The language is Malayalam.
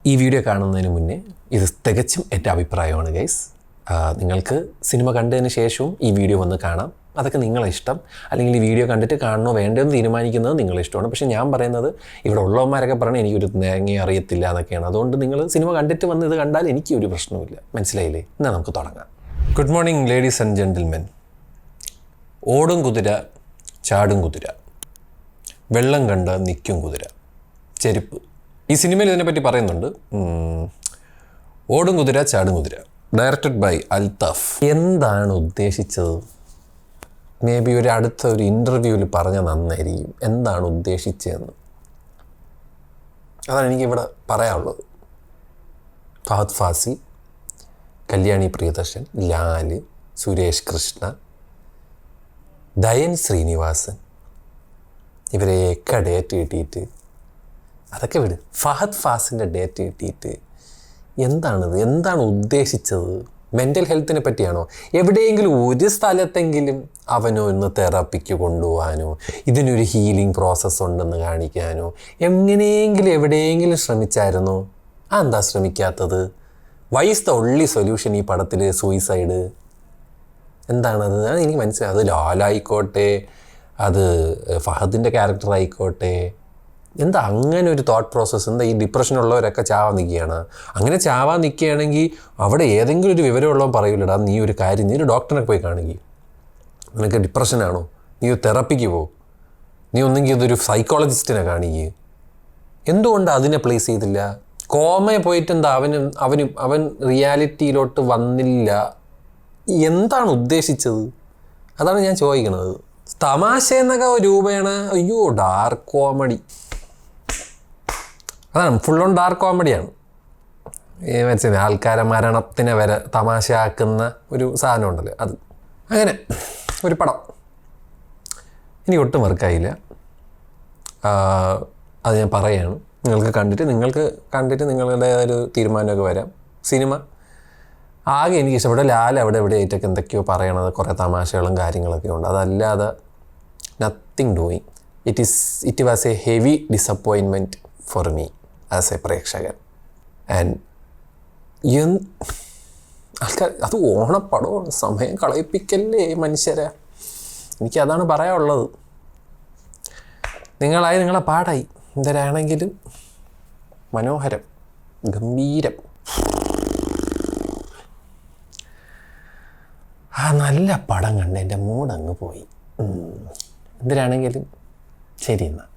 ഈ വീഡിയോ കാണുന്നതിന് മുന്നേ ഇത് തികച്ചും എൻ്റെ അഭിപ്രായമാണ് ഗൈസ്. നിങ്ങൾക്ക് സിനിമ കണ്ടതിന് ശേഷവും ഈ വീഡിയോ വന്ന് കാണാം. അതൊക്കെ നിങ്ങളെ ഇഷ്ടം. അല്ലെങ്കിൽ ഈ വീഡിയോ കണ്ടിട്ട് കാണണോ വേണ്ടതെന്ന് തീരുമാനിക്കുന്നത് നിങ്ങളെ ഇഷ്ടമാണ്. പക്ഷേ ഞാൻ പറയുന്നത് ഇവിടെ ഉള്ളവന്മാരൊക്കെ പറയണേ എനിക്കൊരു തേങ്ങ അറിയത്തില്ല എന്നൊക്കെയാണ്. അതുകൊണ്ട് നിങ്ങൾ സിനിമ കണ്ടിട്ട് വന്ന് ഇത് കണ്ടാൽ എനിക്ക് ഒരു പ്രശ്നവുമില്ല. മനസ്സിലായില്ലേ? എന്നാൽ നമുക്ക് തുടങ്ങാം. Good morning ladies and gentlemen. ഓടും കുതിര, ചാടും കുതിര, വെള്ളം കണ്ട് നിൽക്കും കുതിര, ചെരുപ്പ്. ഈ സിനിമയിൽ ഇതിനെപ്പറ്റി പറയുന്നുണ്ട്. ഓടും കുതിര, ചാടും കുതിര, ഡയറക്റ്റഡ് ബൈ അൽത്താഫ്. എന്താണ് ഉദ്ദേശിച്ചത്? മേ ബി അടുത്ത ഒരു ഇൻ്റർവ്യൂവിൽ പറഞ്ഞാൽ നന്നായിരിക്കും എന്താണ് ഉദ്ദേശിച്ചതെന്ന്. അതാണ് എനിക്കിവിടെ പറയാനുള്ളത്. ഫഹദ് ഫാസിൽ, കല്യാണി പ്രിയദർശൻ, ലാൽ, സുരേഷ് കൃഷ്ണ, ദയൻ ശ്രീനിവാസൻ, ഇവരെയൊക്കെ ഡേറ്റ് കിട്ടിയിട്ട് അതൊക്കെ വിട്. ഫഹദ് ഫാസിൻ്റെ ഡേറ്റ് കിട്ടിയിട്ട് എന്താണ് ഉദ്ദേശിച്ചത്? മെൻ്റൽ ഹെൽത്തിനെ പറ്റിയാണോ? എവിടെയെങ്കിലും ഒരു സ്ഥലത്തെങ്കിലും അവനോ ഇന്ന് തെറാപ്പിക്ക് കൊണ്ടുപോകാനോ ഇതിനൊരു ഹീലിംഗ് പ്രോസസ്സ് ഉണ്ടെന്ന് കാണിക്കാനോ എവിടെയെങ്കിലും ശ്രമിച്ചായിരുന്നോ? എന്താ ശ്രമിക്കാത്തത്? Why is the only solution ഈ പടത്തിൽ? സൂയിസൈഡ് എന്താണത്? എനിക്ക് മനസ്സിലായി. അത് ലാലായിക്കോട്ടെ, അത് ഫഹദിൻ്റെ ക്യാരക്ടർ ആയിക്കോട്ടെ, എന്താ അങ്ങനെ ഒരു തോട്ട് പ്രോസസ്സ്? എന്താ ഈ ഡിപ്രഷനുള്ളവരൊക്കെ ചാവാൻ നിൽക്കുകയാണ്? അങ്ങനെ ചാവാൻ നിൽക്കുകയാണെങ്കിൽ അവിടെ ഏതെങ്കിലും ഒരു വിവരമുള്ളവൻ പറയില്ലടാ, നീ ഒരു കാര്യം, നീ ഒരു ഡോക്ടറെ പോയി കാണുകയും. നിനക്ക് ഡിപ്രഷനാണോ, നീ ഒരു തെറാപ്പിക്ക് പോ, നീ ഒന്നെങ്കിൽ ഇതൊരു സൈക്കോളജിസ്റ്റിനെ കാണിക്കുക. എന്തുകൊണ്ട് അതിനെ പ്ലേസ് ചെയ്തില്ല? കോമയെ പോയിട്ട് എന്താ അവൻ റിയാലിറ്റിയിലോട്ട് വന്നില്ല? എന്താണ് ഉദ്ദേശിച്ചത്? അതാണ് ഞാൻ ചോദിക്കുന്നത്. തമാശ എന്നൊക്കെ രൂപേണ അയ്യോ ഡാർക്ക് കോമഡി, അതാണ് ഫുൾ ഓൺ ഡാർക്ക് കോമഡിയാണ്. മനസ്സിലായി? ആൾക്കാരെ മരണത്തിനെ വരെ തമാശയാക്കുന്ന ഒരു സാധനം ഉണ്ടല്ലോ, അത്. അങ്ങനെ ഒരു പടം എനിക്ക് ഒട്ടും വർക്കായില്ല. അത് ഞാൻ പറയുകയാണ്. നിങ്ങൾക്ക് കണ്ടിട്ട് നിങ്ങളുടെ ഒരു തീരുമാനമൊക്കെ വരാം. സിനിമ ആകെ എനിക്ക് ഇഷ്ടപ്പെട്ട ലാൽ അവിടെ ആയിട്ടൊക്കെ എന്തൊക്കെയോ പറയണത്, കുറേ തമാശകളും കാര്യങ്ങളൊക്കെ ഉണ്ട്. അതല്ലാതെ nothing doing. It was a heavy disappointment for me as a പ്രേക്ഷകൻ. ആൻഡ് ആൾക്കാർ അത് ഓണപ്പടമാണ്, സമയം കളയിപ്പിക്കല്ലേ മനുഷ്യരെ. എനിക്കതാണ് പറയാനുള്ളത്. നിങ്ങളെ പാടായി എന്തരാണെങ്കിലും മനോഹരം, ഗംഭീരം. നല്ല പടം കണ്ട് എൻ്റെ മൂടങ്ങ് പോയി. എന്തിനാണെങ്കിലും ശരി എന്നാൽ.